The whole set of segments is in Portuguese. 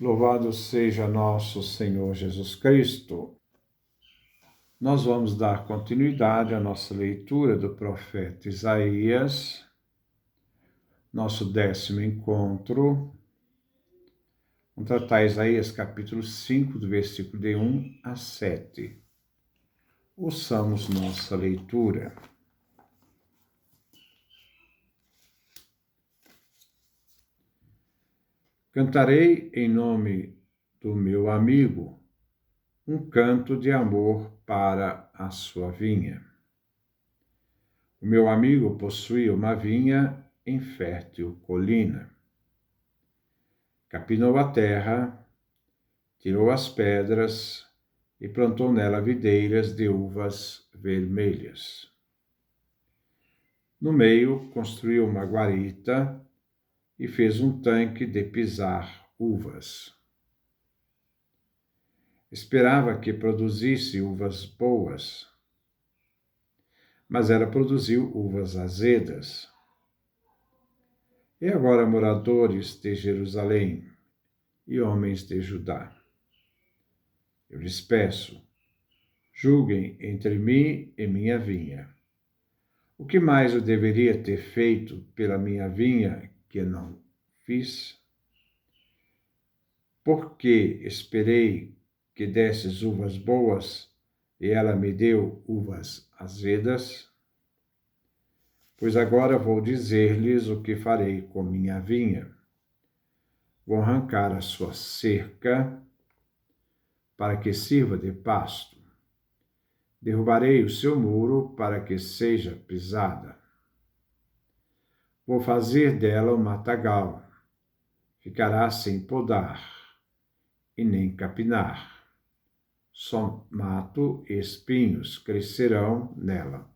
Louvado seja nosso Senhor Jesus Cristo. Nós vamos dar continuidade à nossa leitura do profeta Isaías, nosso 10º encontro. Vamos tratar Isaías capítulo 5, do versículo de 1 a 7. Ouçamos nossa leitura. Cantarei em nome do meu amigo um canto de amor para a sua vinha. O meu amigo possuía uma vinha em fértil colina. Capinou a terra, tirou as pedras e plantou nela videiras de uvas vermelhas. No meio, construiu uma guarita e fez um tanque de pisar uvas. Esperava que produzisse uvas boas, mas ela produziu uvas azedas. E agora, moradores de Jerusalém e homens de Judá, eu lhes peço, julguem entre mim e minha vinha. O que mais eu deveria ter feito pela minha vinha que não fiz? Porque esperei que desses uvas boas e ela me deu uvas azedas? Pois agora vou dizer-lhes o que farei com minha vinha. Vou arrancar a sua cerca para que sirva de pasto. Derrubarei o seu muro para que seja pisada. Vou fazer dela um matagal. Ficará sem podar e nem capinar. Só mato e espinhos crescerão nela.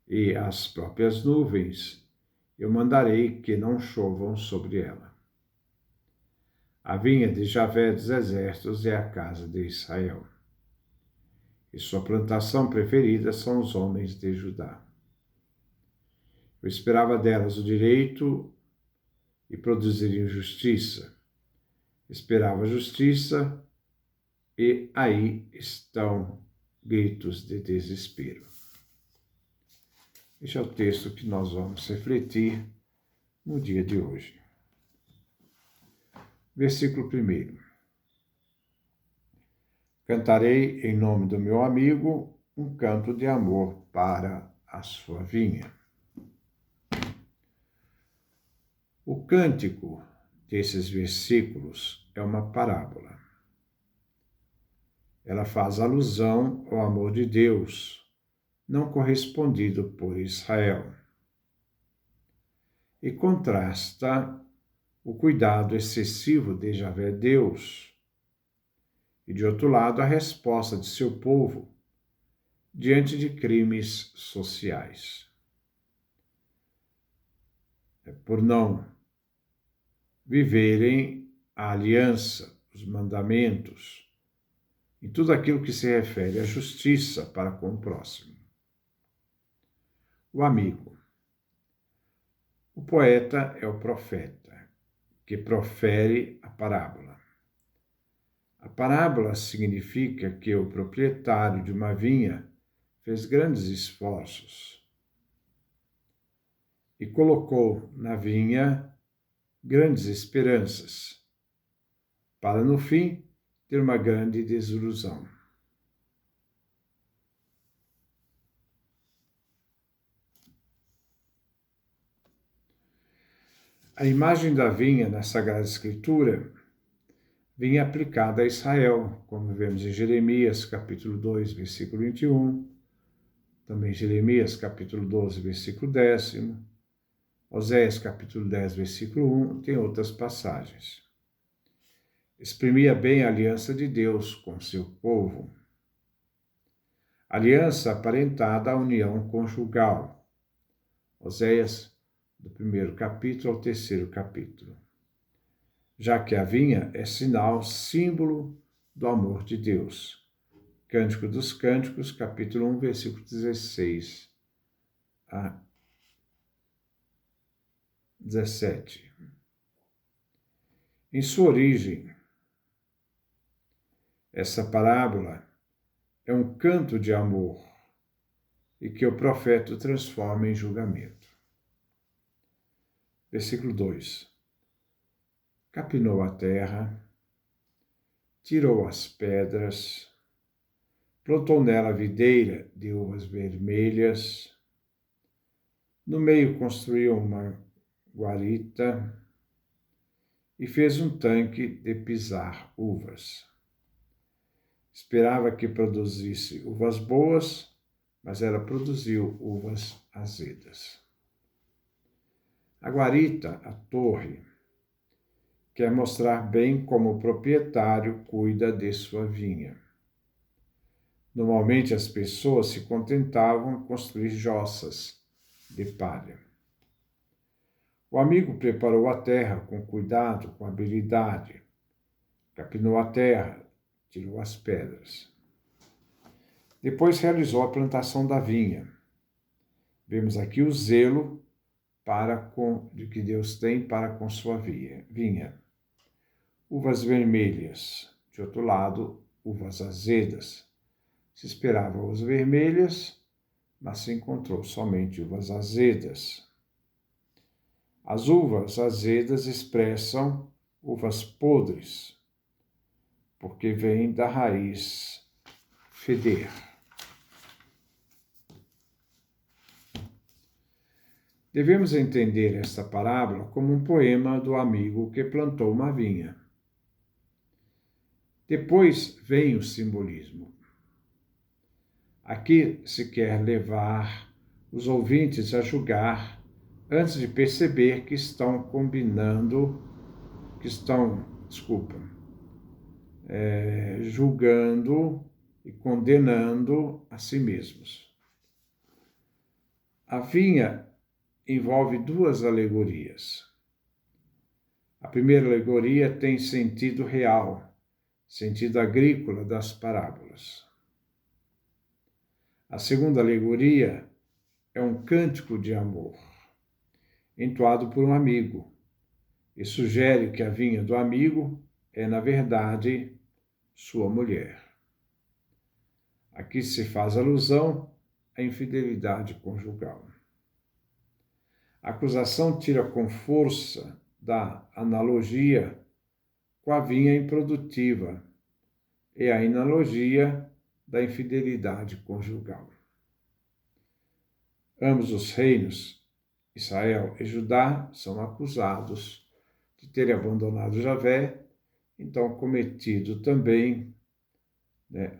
E as próprias nuvens eu mandarei que não chovam sobre ela. A vinha de Javé dos exércitos é a casa de Israel. E sua plantação preferida são os homens de Judá. Eu esperava delas o direito e produziriam justiça. Esperava justiça e aí estão gritos de desespero. Este é o texto que nós vamos refletir no dia de hoje. Versículo 1. Cantarei em nome do meu amigo um canto de amor para a sua vinha. O cântico desses versículos é uma parábola. Ela faz alusão ao amor de Deus, não correspondido por Israel, e contrasta o cuidado excessivo de Javé Deus, e de outro lado a resposta de seu povo diante de crimes sociais. Por não viverem a aliança, os mandamentos, e tudo aquilo que se refere à justiça para com o próximo. O amigo. O poeta é o profeta, que profere a parábola. A parábola significa que o proprietário de uma vinha fez grandes esforços e colocou na vinha grandes esperanças, para no fim ter uma grande desilusão. A imagem da vinha na Sagrada Escritura vinha aplicada a Israel, como vemos em Jeremias, capítulo 2, versículo 21, também Jeremias, capítulo 12, versículo 10, Oséias, capítulo 10, versículo 1, tem outras passagens. Exprimia bem a aliança de Deus com seu povo. Aliança aparentada à união conjugal. Oséias, do 1º capítulo ao 3º capítulo. Já que a vinha é sinal, símbolo do amor de Deus. Cântico dos Cânticos, capítulo 1, versículo 16 a 17. Em sua origem, essa parábola é um canto de amor e que o profeta transforma em julgamento. Versículo 2. Capinou a terra, tirou as pedras, plantou nela videira de uvas vermelhas, no meio construiu uma guarita e fez um tanque de pisar uvas. Esperava que produzisse uvas boas, mas ela produziu uvas azedas. A guarita, a torre, quer mostrar bem como o proprietário cuida de sua vinha. Normalmente as pessoas se contentavam em construir jossas de palha. O amigo preparou a terra com cuidado, com habilidade. Capinou a terra, tirou as pedras. Depois realizou a plantação da vinha. Vemos aqui o zelo de que Deus tem para com sua vinha. Uvas vermelhas, de outro lado, uvas azedas. Se esperava uvas vermelhas, mas se encontrou somente uvas azedas. As uvas azedas expressam uvas podres, porque vêm da raiz feder. Devemos entender esta parábola como um poema do amigo que plantou uma vinha. Depois vem o simbolismo. Aqui se quer levar os ouvintes a julgar antes de perceber que estão julgando e condenando a si mesmos. A vinha envolve duas alegorias. A primeira alegoria tem sentido real, sentido agrícola das parábolas. A segunda alegoria é um cântico de amor, entoado por um amigo, e sugere que a vinha do amigo é, na verdade, sua mulher. Aqui se faz alusão à infidelidade conjugal. A acusação tira com força da analogia com a vinha improdutiva e a analogia da infidelidade conjugal. Ambos os reinos, Israel e Judá, são acusados de terem abandonado Javé, então cometido também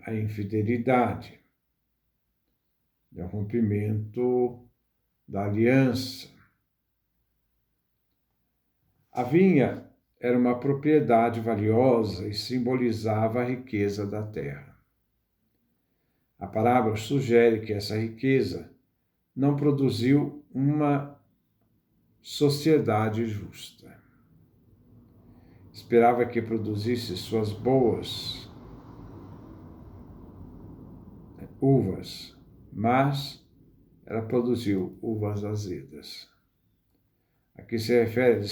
a infidelidade, o rompimento da aliança. A vinha era uma propriedade valiosa e simbolizava a riqueza da terra. A parábola sugere que essa riqueza não produziu uma sociedade justa. Esperava que produzisse suas boas uvas, mas ela produziu uvas azedas. Aqui se refere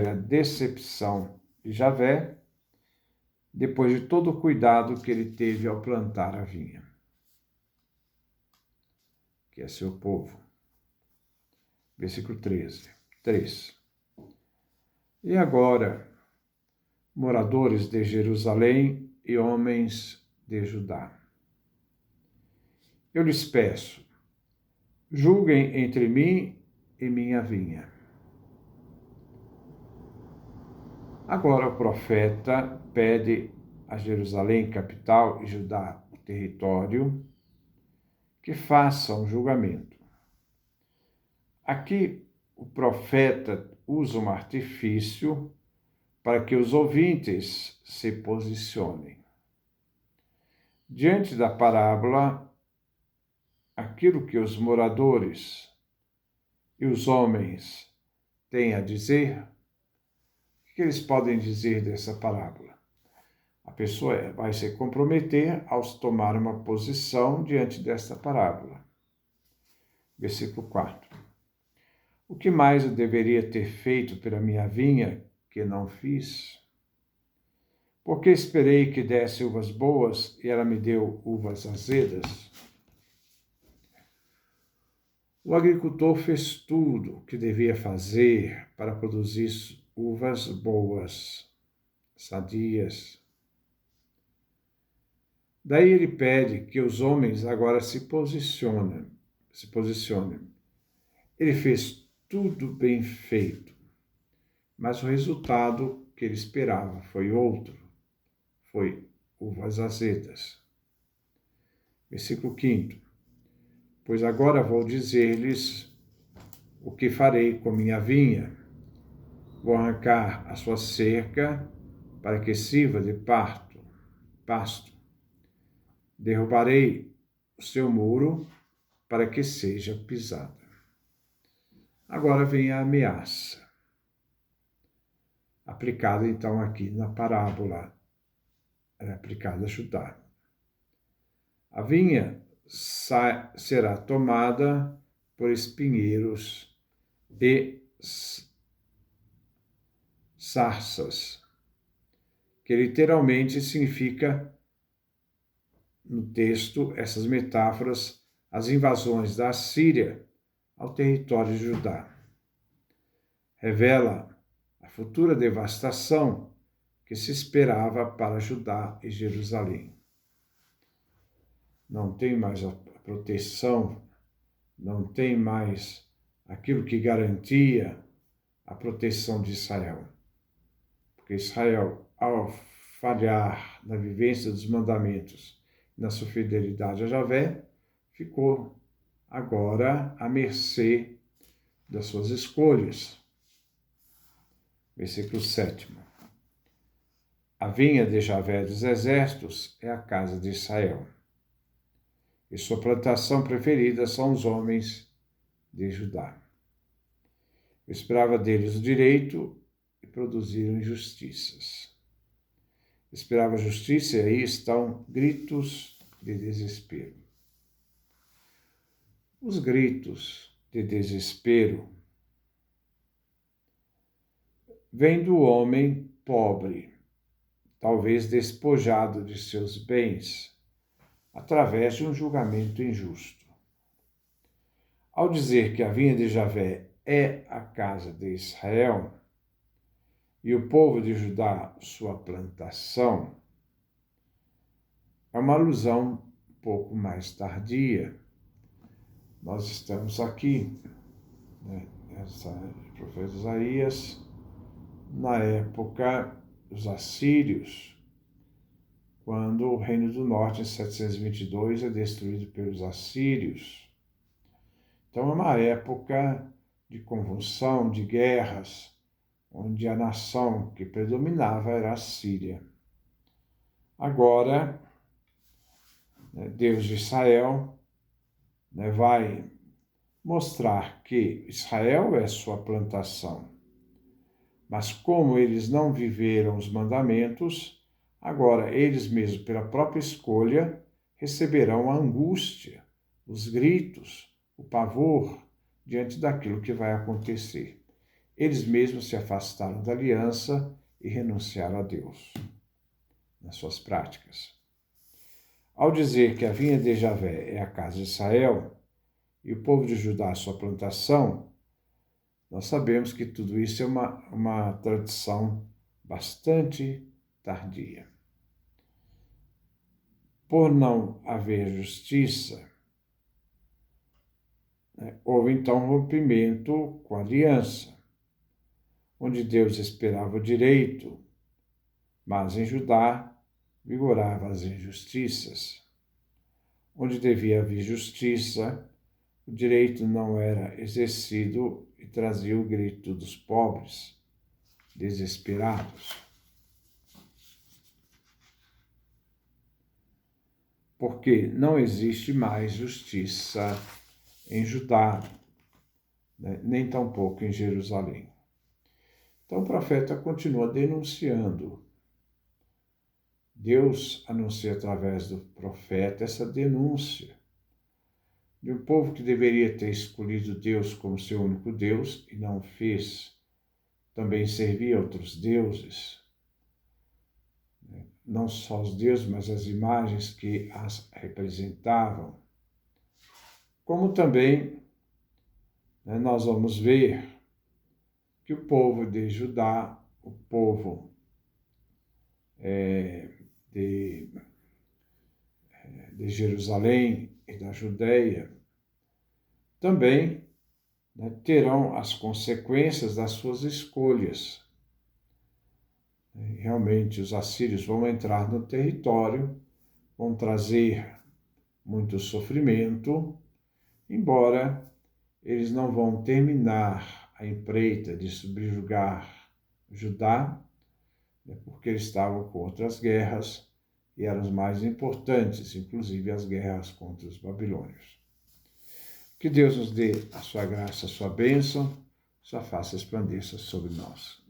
à decepção de Javé, depois de todo o cuidado que ele teve ao plantar a vinha, que é seu povo. Versículo 3. E agora, moradores de Jerusalém e homens de Judá, eu lhes peço, julguem entre mim e minha vinha. Agora o profeta pede a Jerusalém, capital, e Judá, o território, que façam um julgamento. Aqui o profeta usa um artifício para que os ouvintes se posicionem. Diante da parábola, aquilo que os moradores e os homens têm a dizer, o que eles podem dizer dessa parábola? A pessoa vai se comprometer ao tomar uma posição diante desta parábola. Versículo 4. O que mais eu deveria ter feito pela minha vinha que não fiz? Porque esperei que desse uvas boas e ela me deu uvas azedas? O agricultor fez tudo o que devia fazer para produzir uvas boas, sadias. Daí ele pede que os homens agora se posicionem. Ele fez tudo bem feito, mas o resultado que ele esperava foi outro. Foi uvas azedas. Versículo 5. Pois agora vou dizer-lhes o que farei com minha vinha. Vou arrancar a sua cerca para que sirva de pasto. Derrubarei o seu muro para que seja pisada. Agora vem a ameaça, aplicada então aqui na parábola, aplicada a Judá. A vinha será tomada por espinheiros e sarças, que literalmente significa, no texto, essas metáforas, as invasões da Síria ao território de Judá. Revela a futura devastação que se esperava para Judá e Jerusalém. Não tem mais a proteção, não tem mais aquilo que garantia a proteção de Israel. Porque Israel, ao falhar na vivência dos mandamentos e na sua fidelidade a Javé, ficou agora à mercê das suas escolhas. Versículo 7. A vinha de Javé dos exércitos é a casa de Israel, e sua plantação preferida são os homens de Judá. Eu esperava deles o direito e produziram injustiças. Esperava justiça e aí estão gritos de desespero. Os gritos de desespero vêm do homem pobre, talvez despojado de seus bens, através de um julgamento injusto. Ao dizer que a vinha de Javé é a casa de Israel e o povo de Judá sua plantação, é uma alusão um pouco mais tardia. Nós estamos aqui, profeta Isaías, na época dos assírios, quando o Reino do Norte, em 722, é destruído pelos assírios. Então é uma época de convulsão, de guerras, onde a nação que predominava era a Síria. Agora, Deus de Israel vai mostrar que Israel é sua plantação, mas como eles não viveram os mandamentos, agora eles mesmos, pela própria escolha, receberão a angústia, os gritos, o pavor diante daquilo que vai acontecer. Eles mesmos se afastaram da aliança e renunciaram a Deus nas suas práticas. Ao dizer que a vinha de Javé é a casa de Israel e o povo de Judá a sua plantação, nós sabemos que tudo isso é uma tradição bastante tardia. Por não haver justiça, houve então um rompimento com a aliança, onde Deus esperava o direito, mas em Judá vigorava as injustiças. Onde devia haver justiça, o direito não era exercido e trazia o grito dos pobres, desesperados. Porque não existe mais justiça em Judá, nem tampouco em Jerusalém. Então o profeta continua denunciando. Deus anuncia através do profeta essa denúncia de um povo que deveria ter escolhido Deus como seu único Deus e não fez, também servia outros deuses, não só os deuses, mas as imagens que as representavam. Como também nós vamos ver que o povo de Judá, o povo de Jerusalém e da Judéia, também terão as consequências das suas escolhas. Realmente, os assírios vão entrar no território, vão trazer muito sofrimento, embora eles não vão terminar a empreita de subjugar Judá, porque eles estavam com outras guerras e eram as mais importantes, inclusive as guerras contra os babilônios. Que Deus nos dê a sua graça, a sua bênção, sua face resplandeça sobre nós.